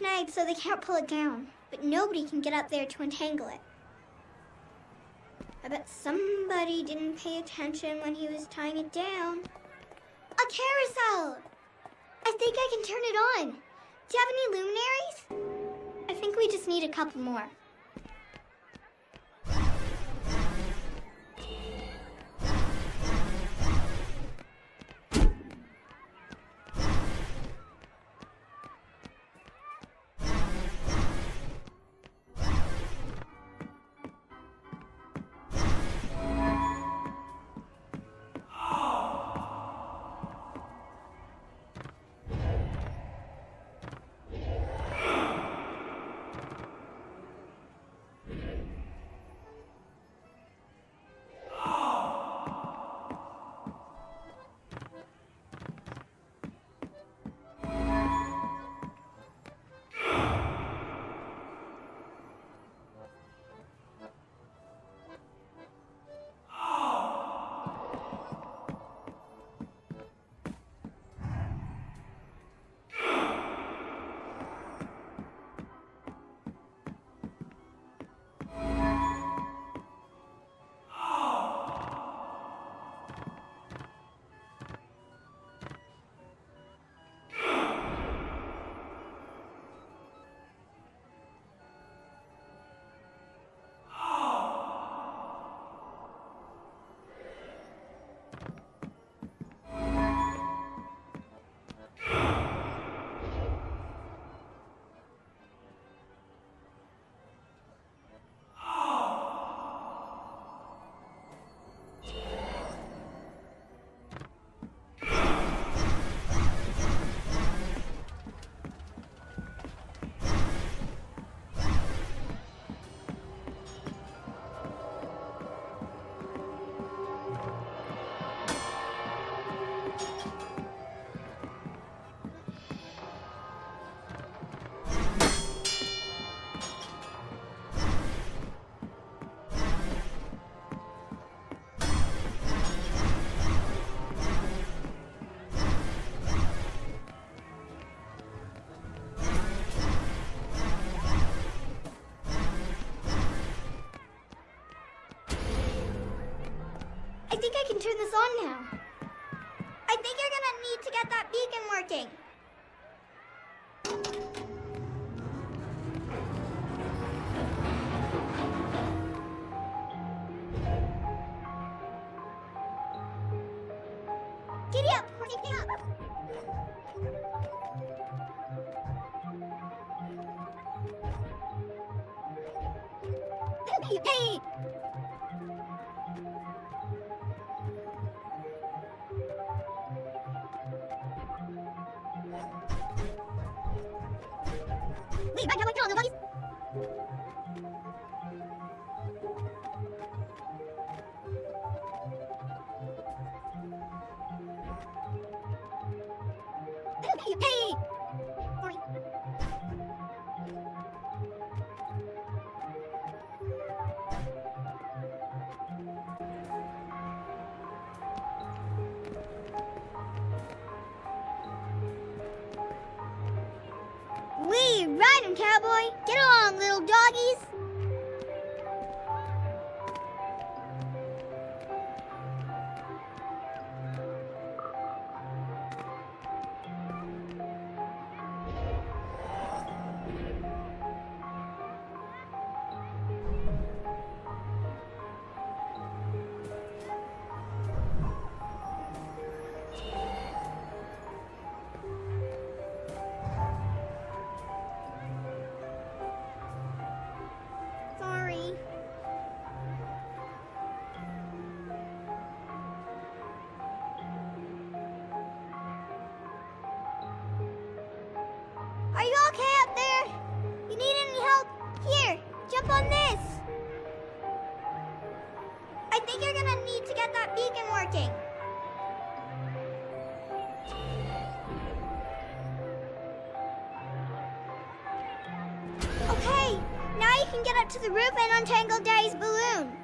snagged so they can't pull it down, but nobody can get up there to untangle it. I bet somebody didn't pay attention when he was tying it down. A carousel! I think I can turn it on. Do you have any luminaries? I think we just need a couple more. I think I can turn this on now. I think you're gonna need to get that beacon working. Giddy up! Giddy up! Hey! Wait, right now, nobody's... Hey! Sorry. We ride him, cowboy! Get along, little doggies! Sorry. Are you okay up there? You need any help? Here, jump on this. I think you're gonna need to get that beacon working. Okay, now you can get up to the roof and untangle Daddy's balloon.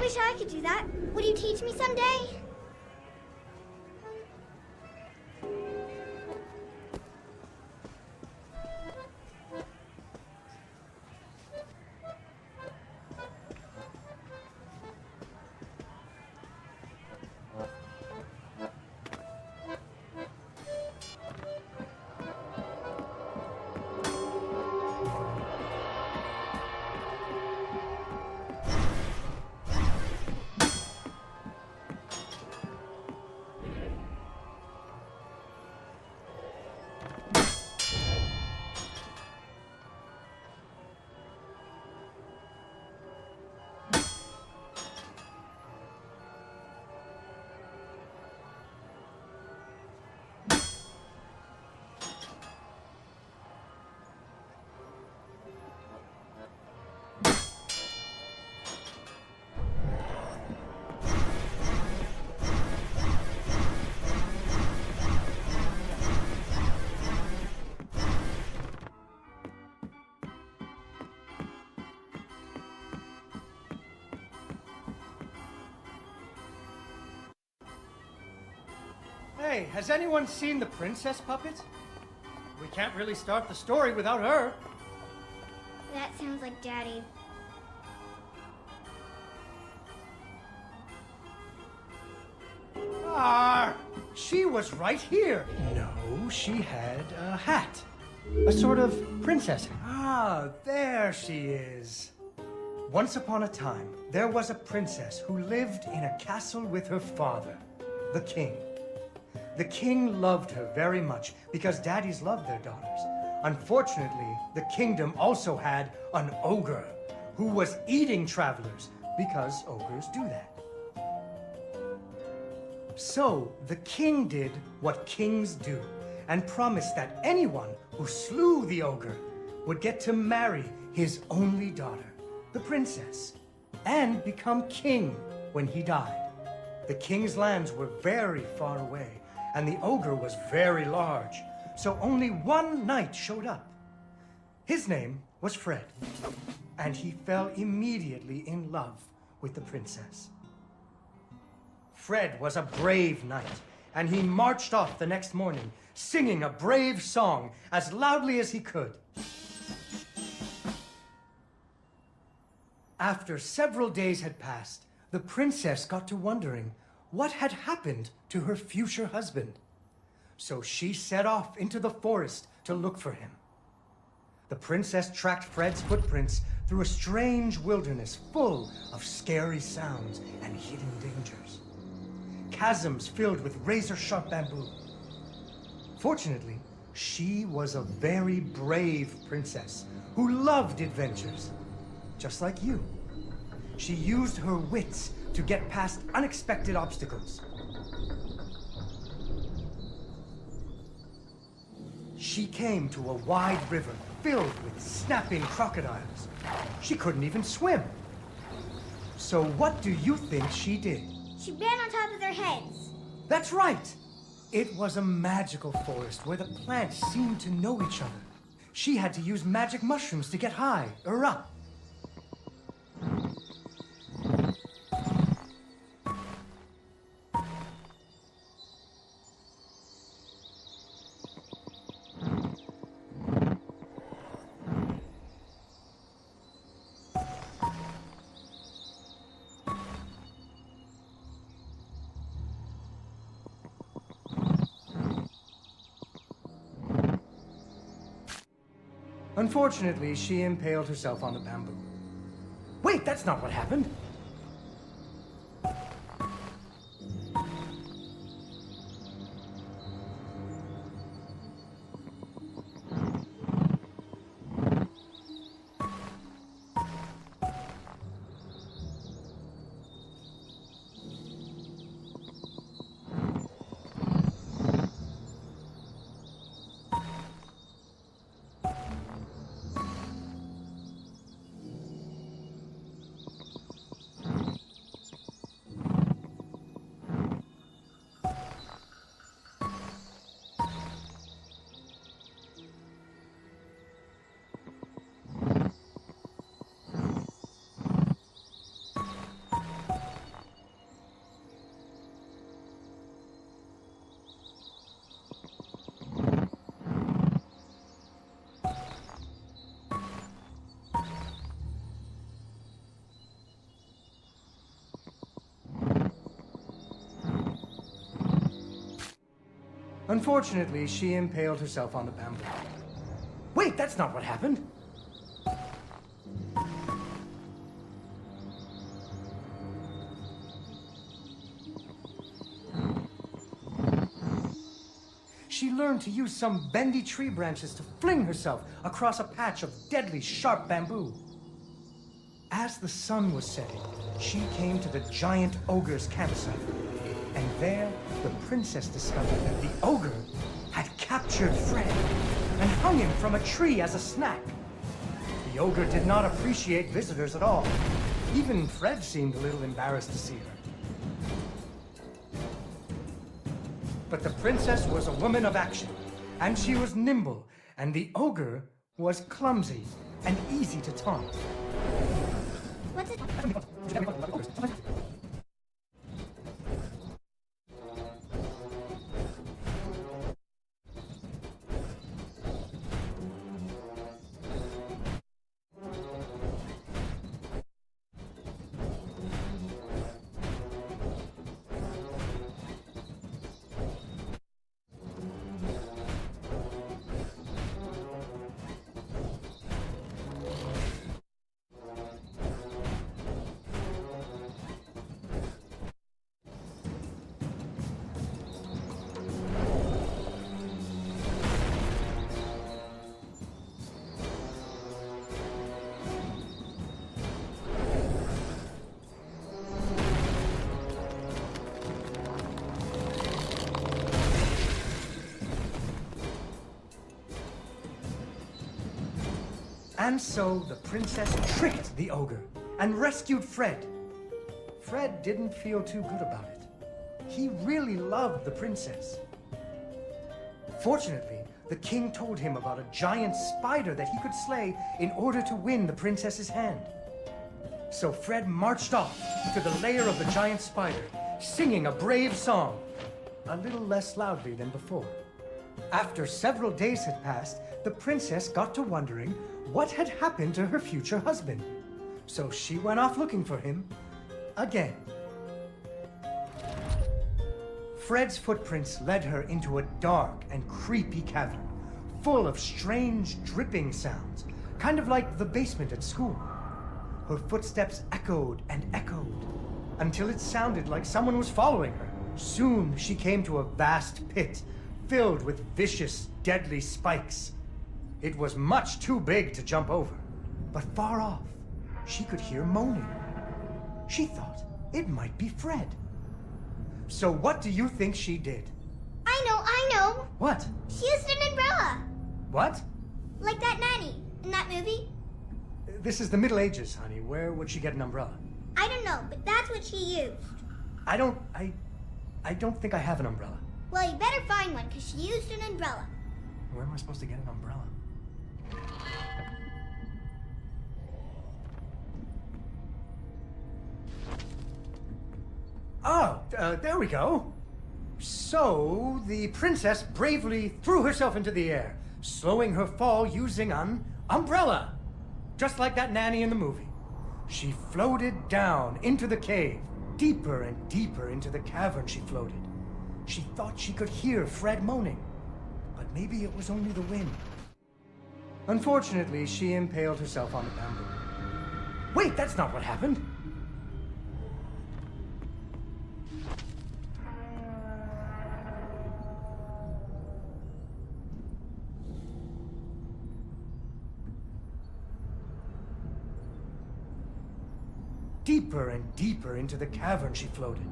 wish I could do that. Would you teach me someday? Hey, has anyone seen the princess puppet? We can't really start the story without her. That sounds like Daddy. She was right here. No, she had a hat. A sort of princess. There she is. Once upon a time, there was a princess who lived in a castle with her father, the king. The king loved her very much because daddies loved their daughters. Unfortunately, the kingdom also had an ogre who was eating travelers because ogres do that. So the king did what kings do and promised that anyone who slew the ogre would get to marry his only daughter, the princess, and become king when he died. The king's lands were very far away, and the ogre was very large, so only one knight showed up. His name was Fred, and he fell immediately in love with the princess. Fred was a brave knight, and he marched off the next morning, singing a brave song as loudly as he could. After several days had passed, the princess got to wondering what had happened to her future husband. So she set off into the forest to look for him. The princess tracked Fred's footprints through a strange wilderness full of scary sounds and hidden dangers. Chasms filled with razor-sharp bamboo. Fortunately, she was a very brave princess who loved adventures, just like you. She used her wits to get past unexpected obstacles. She came to a wide river filled with snapping crocodiles. She couldn't even swim. So what do you think she did? She ran on top of their heads. That's right! It was a magical forest where the plants seemed to know each other. She had to use magic mushrooms to get high or up. Unfortunately, she impaled herself on the bamboo. Wait, that's not what happened. Unfortunately, she impaled herself on the bamboo. Wait, that's not what happened. She learned to use some bendy tree branches to fling herself across a patch of deadly sharp bamboo. As the sun was setting, she came to the giant ogre's campsite. And there, the princess discovered that the ogre had captured Fred and hung him from a tree as a snack. The ogre did not appreciate visitors at all. Even Fred seemed a little embarrassed to see her. But the princess was a woman of action, and she was nimble, and the ogre was clumsy and easy to taunt. What's it? And so the princess tricked the ogre and rescued Fred. Fred didn't feel too good about it. He really loved the princess. Fortunately, the king told him about a giant spider that he could slay in order to win the princess's hand. So Fred marched off to the lair of the giant spider, singing a brave song, a little less loudly than before. After several days had passed, the princess got to wondering what had happened to her future husband. So she went off looking for him again. Fred's footprints led her into a dark and creepy cavern, full of strange dripping sounds, kind of like the basement at school. Her footsteps echoed and echoed, until it sounded like someone was following her. Soon she came to a vast pit, filled with vicious, deadly spikes. It was much too big to jump over, but far off, she could hear moaning. She thought it might be Fred. So what do you think she did? I know. What? She used an umbrella. What? Like that nanny in that movie. This is the Middle Ages, honey. Where would she get an umbrella? I don't know, but that's what she used. I don't think I have an umbrella. Well, you better find one, because she used an umbrella. Where am I supposed to get an umbrella? Oh, there we go. So, the princess bravely threw herself into the air, slowing her fall using an umbrella. Just like that nanny in the movie. She floated down into the cave. Deeper and deeper into the cavern she floated. She thought she could hear Fred moaning, but maybe it was only the wind. Unfortunately, she impaled herself on the bamboo. Wait, that's not what happened. Deeper and deeper into the cavern she floated.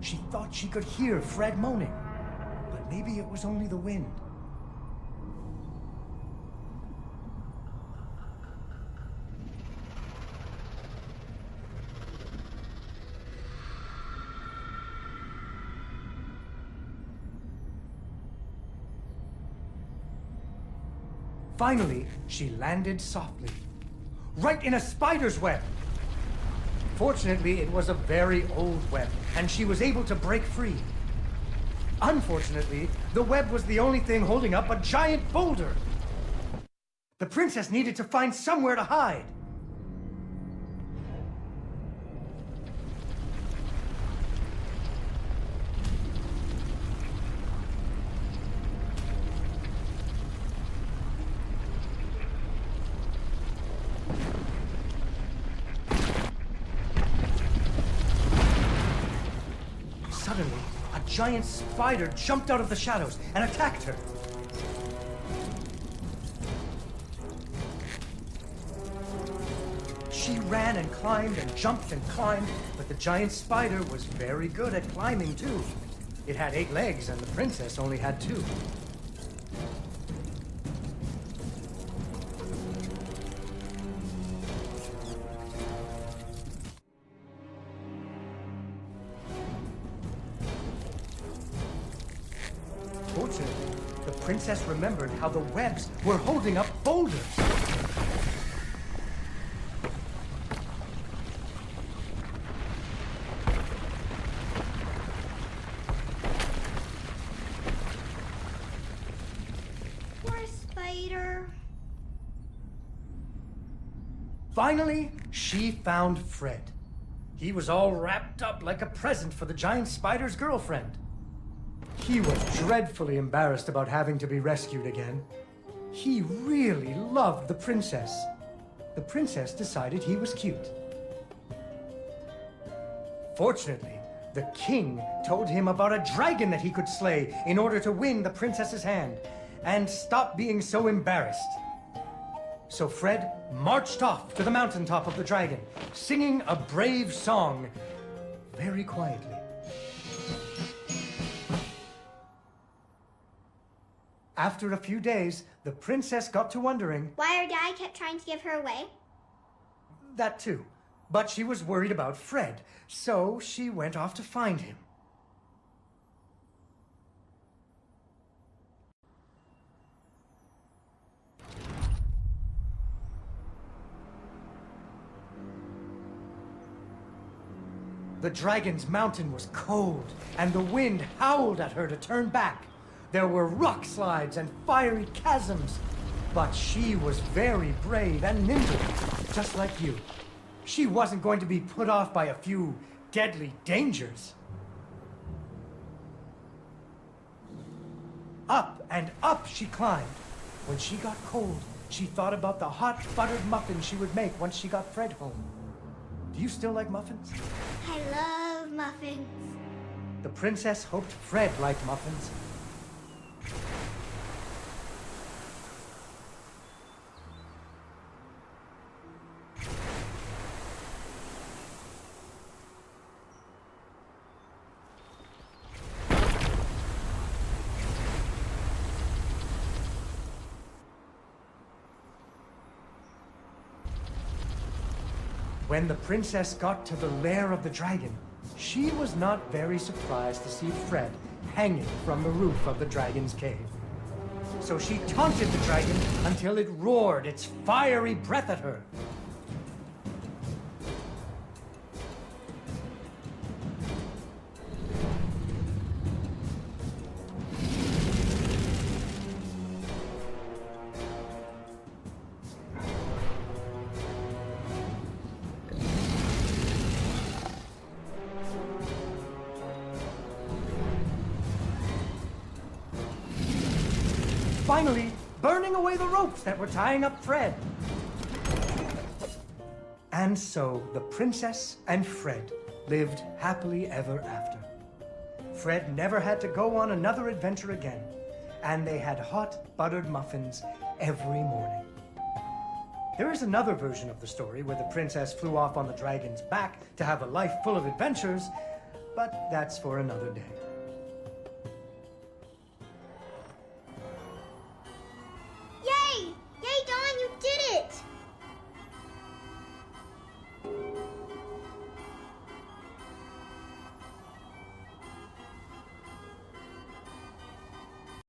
She thought she could hear Fred moaning, but maybe it was only the wind. Finally, she landed softly, right in a spider's web. Fortunately, it was a very old web, and she was able to break free. Unfortunately, the web was the only thing holding up a giant boulder. The princess needed to find somewhere to hide. giant spider jumped out of the shadows and attacked her. She ran and climbed and jumped and climbed, but the giant spider was very good at climbing too. It had 8 legs and the princess only had 2. Fortunately, the princess remembered how the webs were holding up boulders. Poor spider. Finally, she found Fred. He was all wrapped up like a present for the giant spider's girlfriend. He was dreadfully embarrassed about having to be rescued again. He really loved the princess. The princess decided he was cute. Fortunately, the king told him about a dragon that he could slay in order to win the princess's hand and stop being so embarrassed. So Fred marched off to the mountaintop of the dragon, singing a brave song very quietly. After a few days, the princess got to wondering... why her dad kept trying to give her away? That too. But she was worried about Fred, so she went off to find him. The dragon's mountain was cold, and the wind howled at her to turn back. There were rock slides and fiery chasms. But she was very brave and nimble, just like you. She wasn't going to be put off by a few deadly dangers. Up and up she climbed. When she got cold, she thought about the hot buttered muffins she would make once she got Fred home. Do you still like muffins? I love muffins. The princess hoped Fred liked muffins. When the princess got to the lair of the dragon, she was not very surprised to see Fred hanging from the roof of the dragon's cave. So she taunted the dragon until it roared its fiery breath at her. Finally, burning away the ropes that were tying up Fred. And so the princess and Fred lived happily ever after. Fred never had to go on another adventure again, and they had hot buttered muffins every morning. There is another version of the story where the princess flew off on the dragon's back to have a life full of adventures, but that's for another day.